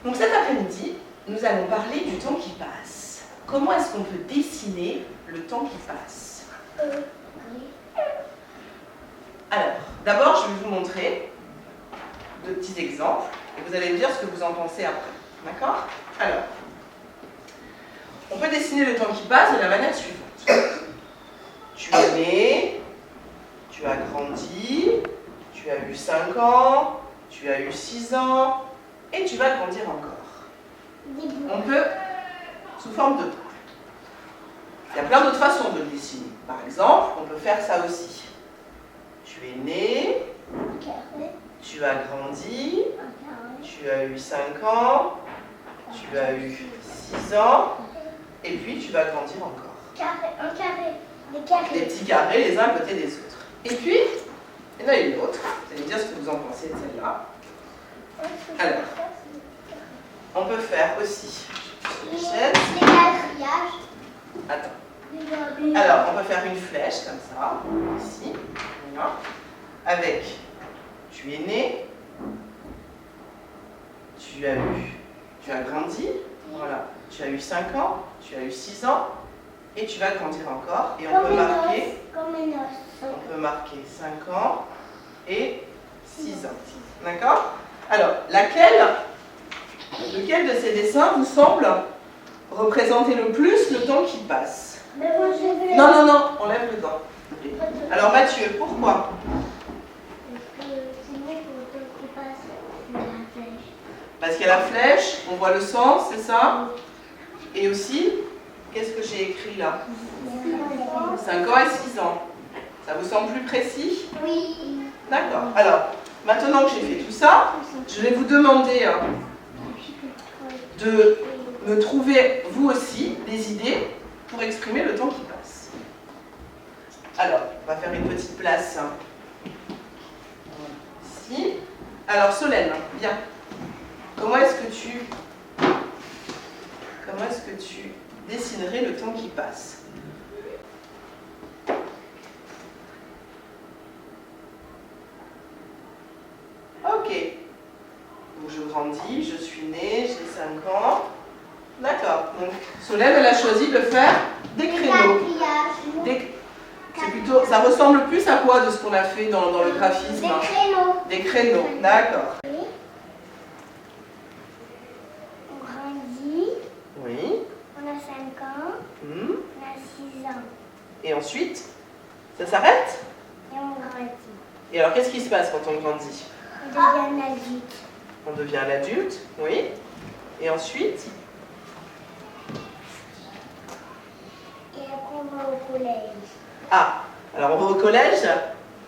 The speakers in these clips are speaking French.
Donc cet après-midi, nous allons parler du temps qui passe. Comment est-ce qu'on peut dessiner le temps qui passe? Alors, d'abord, je vais vous montrer de petits exemples et vous allez me dire ce que vous en pensez après. D'accord? Alors, on peut dessiner le temps qui passe de la manière suivante. Tu es né, tu as grandi, tu as eu 5 ans, tu as eu 6 ans, et tu vas grandir encore. On peut, sous forme de boucle. Il y a plein d'autres façons de le dessiner. Par exemple, on peut faire ça aussi. Tu es né, tu as grandi, tu as eu 5 ans, tu as eu 6 ans, et puis tu vas grandir encore. Un carré. Des carrés. Des petits carrés les uns à côté des autres. Et puis, il y en a une autre. Vous allez me dire ce que vous en pensez de celle-là. Alors, on peut faire aussi Des quadrillages. Attends. Alors, on peut faire une flèche comme ça, ici, voilà, avec tu es né, tu as grandi, voilà, tu as eu 5 ans, tu as eu 6 ans, et tu vas grandir encore. Et on peut marquer 5 ans et 6 ans. D'accord? Alors, lequel de ces dessins vous semble représenter le plus le temps qui passe? Non, enlève le temps. Alors Mathieu, pourquoi? Parce qu'il y a la flèche, on voit le sens, c'est ça? Et aussi, qu'est-ce que j'ai écrit là? 5 ans et 6 ans. Ça vous semble plus précis? Oui. D'accord. Alors, maintenant que j'ai fait tout ça, je vais vous demander de me trouver, vous aussi, des idées pour exprimer le temps qui passe. Alors, on va faire une petite place ici. Alors, Solène, viens. Comment est-ce que tu dessinerais le temps qui passe? Ok. Donc je grandis, je suis née, j'ai 5 ans. D'accord. Donc Solène, elle a choisi de faire des créneaux. C'est plutôt, ça ressemble plus à quoi de ce qu'on a fait dans le graphisme? Des créneaux. Des créneaux, d'accord. On grandit. Oui. On a 5 ans. On a 6 ans. Et ensuite, ça s'arrête? Et on grandit. Et alors, qu'est-ce qui se passe quand on grandit? On devient un adulte. On devient un adulte, oui. Et ensuite? Et après, on va au collège. Ah, alors on va au collège.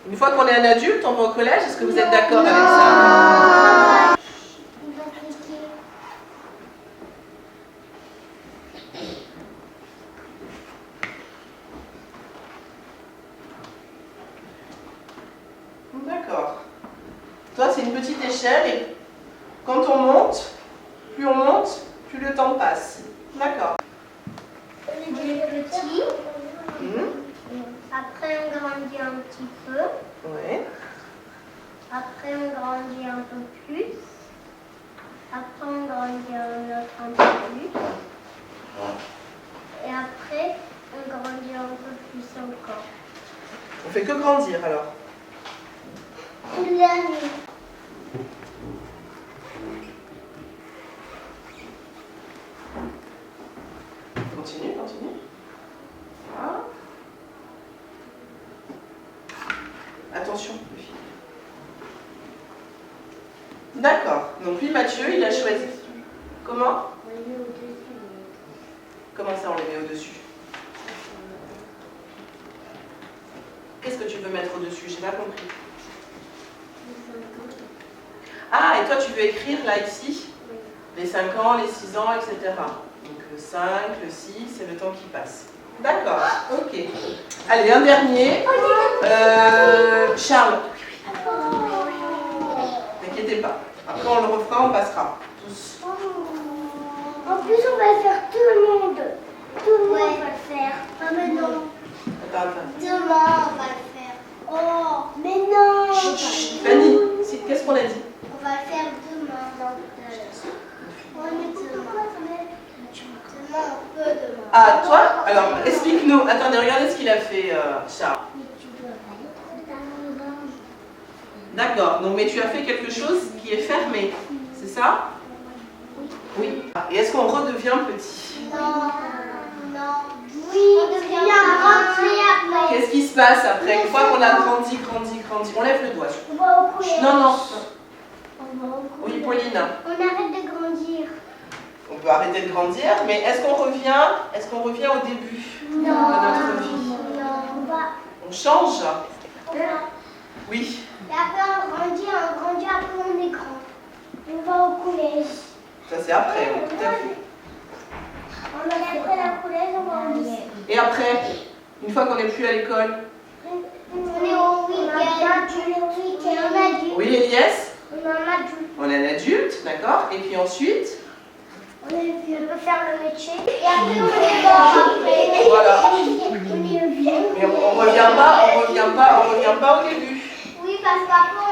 Une fois qu'on est un adulte, on va au collège. Est-ce que vous êtes d'accord avec ça? On va cliquer. D'accord. Toi, c'est une petite échelle et quand on monte, plus le temps passe. D'accord. On est petit. Après, on grandit un petit peu. Oui. Après, on grandit un peu plus. Après, on grandit un peu plus. Et après, on grandit un peu plus encore. On fait que grandir alors. Toute l'année. Continue. Voilà. Attention, le fil. D'accord. Donc lui, Mathieu, il a choisi. Comment? On les met au-dessus. Comment ça, on les met au-dessus? Qu'est-ce que tu veux mettre au-dessus? J'ai pas compris. Ah, et toi, tu veux écrire là, ici, les 5 ans, les 6 ans, etc. Donc le 5, le 6 et le temps qui passe. D'accord, ok. Allez, un dernier. Charles. N'inquiétez pas. Après, on le refera, on passera. Tous. En plus, on va le faire tout le monde. Tout le monde va le faire. Ah, mais non. Attends. Demain, on va le faire. Oh, mais non. Fanny, qu'est-ce qu'on a dit? On va le faire demain. Ah, toi? Alors, explique-nous. Attendez, regardez ce qu'il a fait, Charles. D'accord, donc mais tu as fait quelque chose qui est fermé, c'est ça? Oui. Et est-ce qu'on redevient petit? Non. Oui, on devient grand après. Qu'est-ce qui se passe après? Une fois qu'on a grandi, on lève le doigt. On va au collège. Non. On va au Oui, collège. Pauline. On arrête de grandir. On peut arrêter de grandir, mais est-ce qu'on revient au début de notre vie? Non. On change? On va. Oui. Et après on grandit, après on est grand. On va au collège. Ça c'est après, oui, tout à fait. On va après la collège, on va au lycée. Et après, une fois qu'on n'est plus à l'école? On est au week-end. On est un adulte. Oui, Elias? On est un adulte. On est un adulte, d'accord? Et puis ensuite? On peut faire le métier. Et après on est mort après. Voilà. On est vieux. Mais on revient pas au début. Oui, parce qu'après